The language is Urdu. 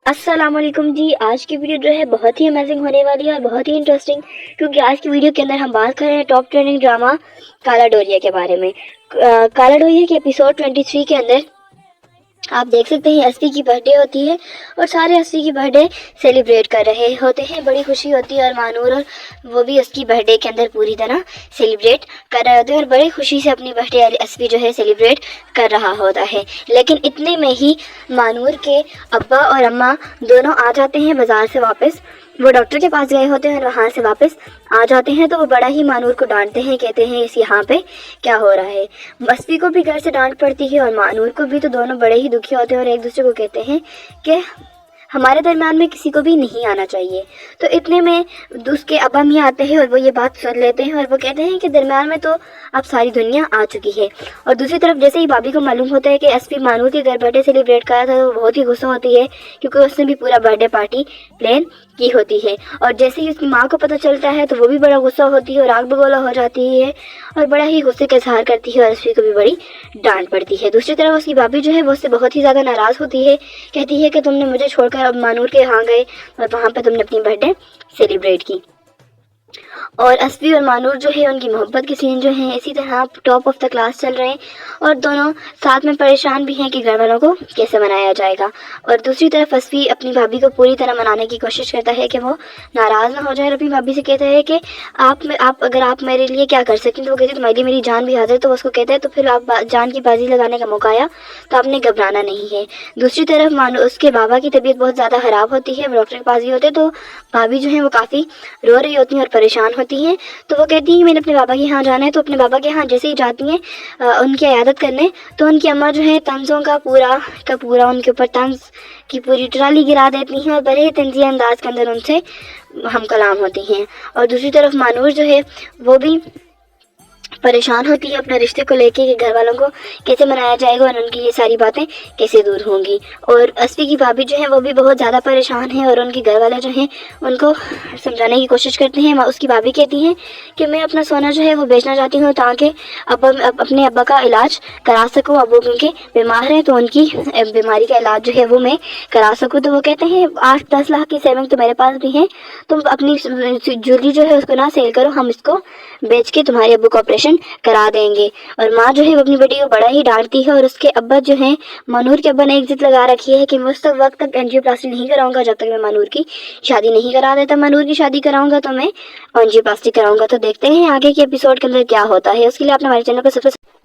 السلام علیکم جی. آج کی ویڈیو جو ہے بہت ہی امیزنگ ہونے والی ہے اور بہت ہی انٹرسٹنگ، کیونکہ آج کی ویڈیو کے اندر ہم بات کر رہے ہیں ٹاپ ٹرینڈنگ ڈرامہ کالا ڈوریا کے بارے میں. کالا ڈوریا کے ایپیسوڈ 23 کے اندر آپ دیکھ سکتے ہیں اسفی کی برتھ ڈے ہوتی ہے اور سارے اسفی کی برتھ ڈے سیلیبریٹ کر رہے ہوتے ہیں. بڑی خوشی ہوتی ہے اور مانور اور وہ بھی اس کی برتھ ڈے کے اندر پوری طرح سیلیبریٹ کر رہے ہوتے ہیں اور بڑی خوشی سے اپنی برتھ ڈے اسفی جو ہے سیلیبریٹ کر رہا ہوتا ہے. لیکن اتنے میں ہی مانور کے ابا اور اماں دونوں آ جاتے ہیں بازار سے واپس. وہ ڈاکٹر کے پاس گئے ہوتے ہیں اور وہاں سے واپس آ جاتے ہیں تو وہ بڑا ہی مانور کو ڈانٹتے ہیں، کہتے ہیں اس یہاں پہ کیا ہو رہا ہے. اسفی کو بھی گھر سے ڈانٹ پڑتی ہے اور مانور کو بھی، تو دونوں بڑے ہی دکھی ہوتے ہیں اور ایک دوسرے کو کہتے ہیں کہ ہمارے درمیان میں کسی کو بھی نہیں آنا چاہیے. تو اتنے میں اس کے ابا میاں آتے ہیں اور وہ یہ بات سن لیتے ہیں اور وہ کہتے ہیں کہ درمیان میں تو اب ساری دنیا آ چکی ہے. اور دوسری طرف جیسے ہی بھابھی کو معلوم ہوتا ہے کہ اسفی مانور کے گھر برتھ ڈے سیلیبریٹ کرا تھا تو وہ بہت ہی غصہ ہوتی ہے، کیونکہ اس نے بھی پورا برتھ ڈے پارٹی پلان کی ہوتی ہے. اور جیسے ہی اس کی ماں کو پتہ چلتا ہے تو وہ بھی بڑا غصہ ہوتی ہے اور آگ بگولا ہو جاتی ہے اور بڑا ہی غصے کا اظہار کرتی ہے اور اسفی کو بھی بڑی ڈانٹ پڑتی ہے. دوسری طرف اس کی بھابھی جو ہے وہ اس سے بہت ہی زیادہ ناراض ہوتی ہے، کہتی ہے کہ تم نے مجھے چھوڑ کر اب مانور کے یہاں گئے اور وہاں پہ تم نے اپنی برتھ ڈے سیلیبریٹ کی. اور اسفی اور مانور جو ہے ان کی محبت کے سین جو ہیں اسی طرح ٹاپ آف دا کلاس چل رہے ہیں اور دونوں ساتھ میں پریشان بھی ہیں کہ گھر والوں کو کیسے منایا جائے گا. اور دوسری طرف اسفی اپنی بھابھی کو پوری طرح منانے کی کوشش کرتا ہے کہ وہ ناراض نہ ہو جائے اور اپنی بھابھی سے کہتا ہے کہ اگر آپ میرے لیے کیا کر سکیں. تو وہ کہتی ہے تمہارے لیے میری جان بھی حاضر. تو وہ اس کو کہتا ہے تو پھر آپ جان کی بازی لگانے کا موقع آیا تو آپ نے گھبرانا نہیں ہے. دوسری طرف اس کے بابا کی طبیعت بہت زیادہ خراب ہوتی ہے، وہ ڈاکٹر کے پاس ہی ہوتے تو بھابھی جو ہے وہ کافی رو رہی ہوتی ہیں اور پریشان ہوتی ہیں. تو وہ کہتی ہیں میں نے اپنے بابا کے یہاں جانا ہے. تو اپنے بابا کے یہاں جیسے ہی جاتی ہیں ان کی عیادت کرنے، تو ان کی اماں جو ہے طنزوں کا پورا ان کے اوپر طنز کی پوری ٹرالی گرا دیتی ہیں اور بڑے ہی طنزیہ انداز کے اندر ان سے ہم کلام ہوتی ہیں. اور دوسری طرف مانور جو ہے وہ بھی پریشان ہوتی ہے اپنے رشتے کو لے کے کہ گھر والوں کو کیسے منایا جائے گا اور ان کی یہ ساری باتیں کیسے دور ہوں گی. اور اسفی کی بھابھی جو ہے وہ بھی بہت زیادہ پریشان ہیں اور ان کے گھر والے جو ہیں ان کو سمجھانے کی کوشش کرتے ہیں. اس کی بھابھی کہتی ہیں کہ میں اپنا سونا جو ہے وہ بیچنا چاہتی ہوں تاکہ اپنے ابا کا علاج کرا سکوں. اب وہ کیونکہ بیمار ہیں تو ان کی بیماری کا علاج جو ہے وہ میں کرا سکوں. تو وہ کہتے ہیں 8-10 لاکھ کی سیونگ تو میرے پاس بھی ہیں، تم اپنی جویلری جو ہے اس کو نہ سیل کرو، ہم اس کو بیچ کے تمہارے ابو کو آپریشن کرا دیں گے. اور ماں جو ہے وہ اپنی بیٹی کو بڑا ہی ڈانٹتی ہے اور اس کے ابا جو ہیں مانور کے ابا نے ایک ضد لگا رکھی ہے کہ میں اس وقت تک اینجیوپلاسٹی نہیں کراؤں گا جب تک میں مانور کی شادی نہیں کرا دیتا. مانور کی شادی کراؤں گا تو میں اینجیوپلاسٹی کراؤں گا. تو دیکھتے ہیں آگے کے ایپیسوڈ کے اندر کیا ہوتا ہے. اس کے لیے آپ نے ہمارے چینل کو سبسکرائب